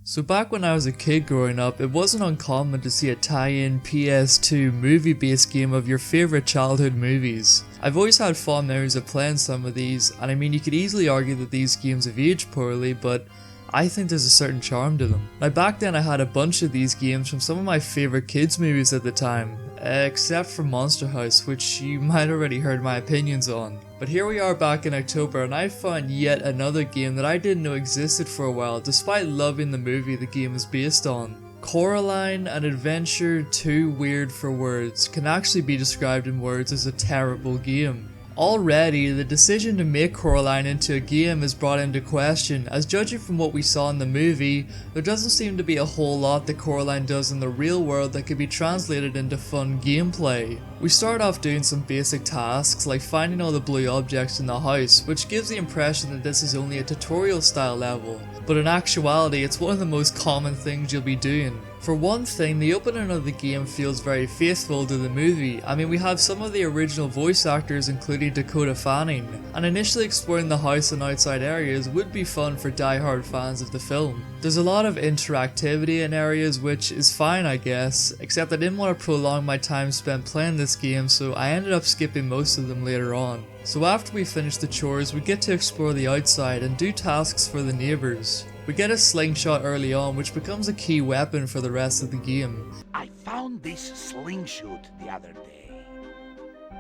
So back when I was a kid growing up, it wasn't uncommon to see a tie-in PS2 movie-based game of your favourite childhood movies. I've always had fond memories of playing some of these, and I mean you could easily argue that these games have aged poorly, but I think there's a certain charm to them. Now back then I had a bunch of these games from some of my favourite kids movies at the time, except for Monster House, which you might already heard my opinions on. But here we are back in October and I found yet another game that I didn't know existed for a while despite loving the movie the game is based on. Coraline, an adventure too weird for words, can actually be described in words as a terrible game. Already, the decision to make Coraline into a game is brought into question, as judging from what we saw in the movie, there doesn't seem to be a whole lot that Coraline does in the real world that could be translated into fun gameplay. We start off doing some basic tasks like finding all the blue objects in the house, which gives the impression that this is only a tutorial style level, but in actuality it's one of the most common things you'll be doing. For one thing, the opening of the game feels very faithful to the movie. I mean, we have some of the original voice actors including Dakota Fanning, and initially exploring the house and outside areas would be fun for die-hard fans of the film. There's a lot of interactivity in areas, which is fine I guess, except I didn't want to prolong my time spent playing this game, so I ended up skipping most of them later on. So after we finish the chores, we get to explore the outside and do tasks for the neighbours. We get a slingshot early on, which becomes a key weapon for the rest of the game. I found this slingshot the other day,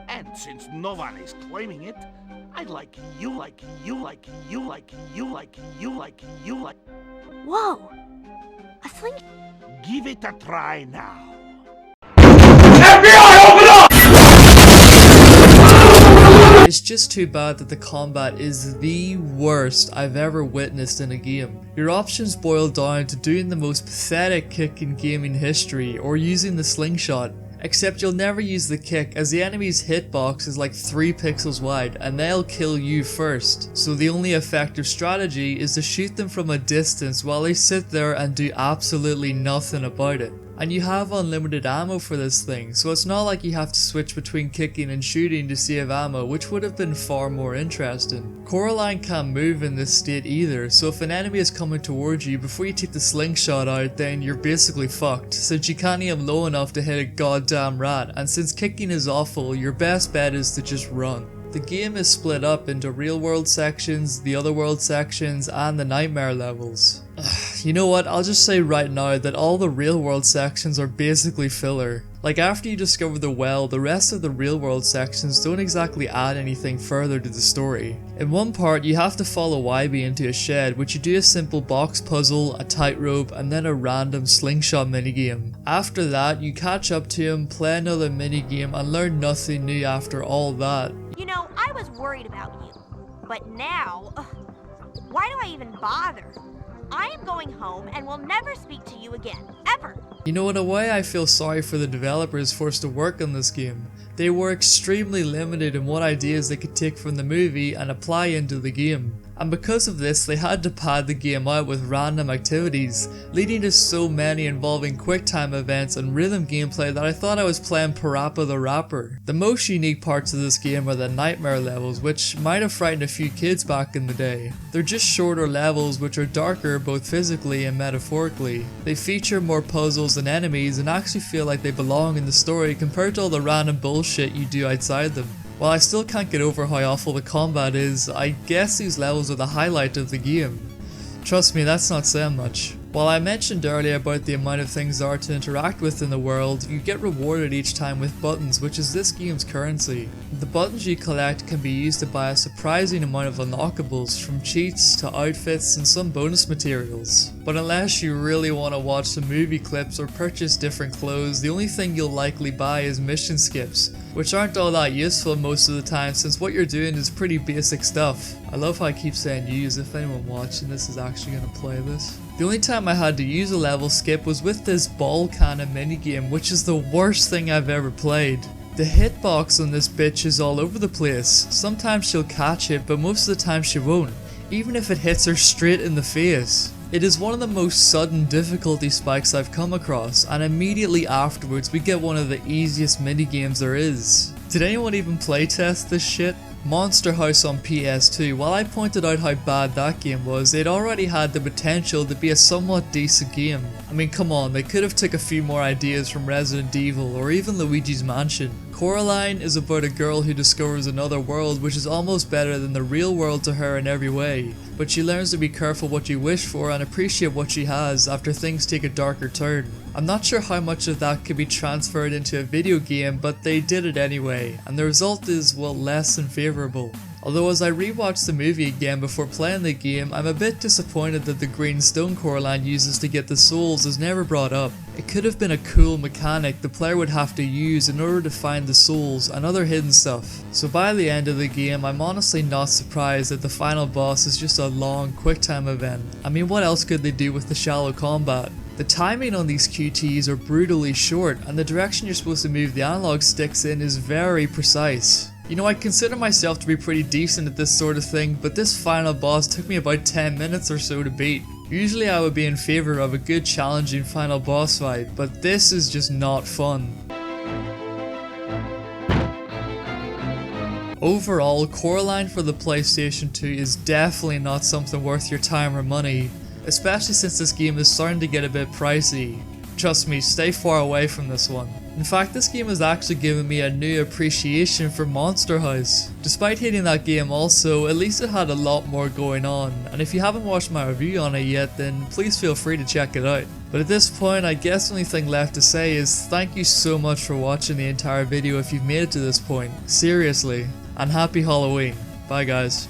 and since no one is claiming it, I'd like you. Whoa! A sling... Give it a try now. It's just too bad that the combat is the worst I've ever witnessed in a game. Your options boil down to doing the most pathetic kick in gaming history, or using the slingshot. Except you'll never use the kick, as the enemy's hitbox is like 3 pixels wide and they'll kill you first. So the only effective strategy is to shoot them from a distance while they sit there and do absolutely nothing about it. And you have unlimited ammo for this thing, so it's not like you have to switch between kicking and shooting to save ammo, which would have been far more interesting. Coraline can't move in this state either, so if an enemy is coming towards you before you take the slingshot out, then you're basically fucked, since you can't aim low enough to hit a goddamn rat, and since kicking is awful, your best bet is to just run. The game is split up into real world sections, the other world sections, and the nightmare levels. You know what, I'll just say right now that all the real world sections are basically filler. Like after you discover the well, the rest of the real world sections don't exactly add anything further to the story. In one part you have to follow YB into a shed, which you do a simple box puzzle, a tightrope, and then a random slingshot minigame. After that you catch up to him, play another minigame, and learn nothing new after all that. You know, I was worried about you, but now, why do I even bother? I am going home and will never speak to you again, ever. You know, in a way I feel sorry for the developers forced to work on this game. They were extremely limited in what ideas they could take from the movie and apply into the game. And because of this, they had to pad the game out with random activities, leading to so many involving quick time events and rhythm gameplay that I thought I was playing Parappa the Rapper. The most unique parts of this game are the nightmare levels, which might have frightened a few kids back in the day. They're just shorter levels which are darker both physically and metaphorically. They feature more puzzles and enemies and actually feel like they belong in the story compared to all the random bullshit you do outside them. While I still can't get over how awful the combat is, I guess these levels are the highlight of the game. Trust me, that's not saying much. While I mentioned earlier about the amount of things there are to interact with in the world, you get rewarded each time with buttons, which is this game's currency. The buttons you collect can be used to buy a surprising amount of unlockables, from cheats to outfits and some bonus materials. But unless you really want to watch some movie clips or purchase different clothes, the only thing you'll likely buy is mission skips, which aren't all that useful most of the time since what you're doing is pretty basic stuff. I love how I keep saying you as if anyone watching this is actually going to play this. The only time I had to use a level skip was with this ball cannon minigame, which is the worst thing I've ever played. The hitbox on this bitch is all over the place. Sometimes she'll catch it, but most of the time she won't, even if it hits her straight in the face. It is one of the most sudden difficulty spikes I've come across, and immediately afterwards we get one of the easiest minigames there is. Did anyone even playtest this shit? Monster House on PS2, while I pointed out how bad that game was, it already had the potential to be a somewhat decent game. I mean, come on, they could have took a few more ideas from Resident Evil or even Luigi's Mansion. Coraline is about a girl who discovers another world which is almost better than the real world to her in every way, but she learns to be careful what you wish for and appreciate what she has after things take a darker turn. I'm not sure how much of that could be transferred into a video game, but they did it anyway, and the result is, well, less than favourable. Although as I rewatched the movie again before playing the game, I'm a bit disappointed that the green stone Coraline uses to get the souls is never brought up. It could have been a cool mechanic the player would have to use in order to find the souls and other hidden stuff. So by the end of the game, I'm honestly not surprised that the final boss is just a long quick time event. I mean, what else could they do with the shallow combat? The timing on these QTs are brutally short, and the direction you're supposed to move the analog sticks in is very precise. You know, I consider myself to be pretty decent at this sort of thing, but this final boss took me about 10 minutes or so to beat. Usually I would be in favour of a good challenging final boss fight, but this is just not fun. Overall, Coraline for the PlayStation 2 is definitely not something worth your time or money, especially since this game is starting to get a bit pricey. Trust me, stay far away from this one. In fact, this game has actually given me a new appreciation for Monster House. Despite hating that game also, at least it had a lot more going on, and if you haven't watched my review on it yet, then please feel free to check it out. But at this point, I guess the only thing left to say is thank you so much for watching the entire video if you've made it to this point. Seriously, and happy Halloween. Bye guys.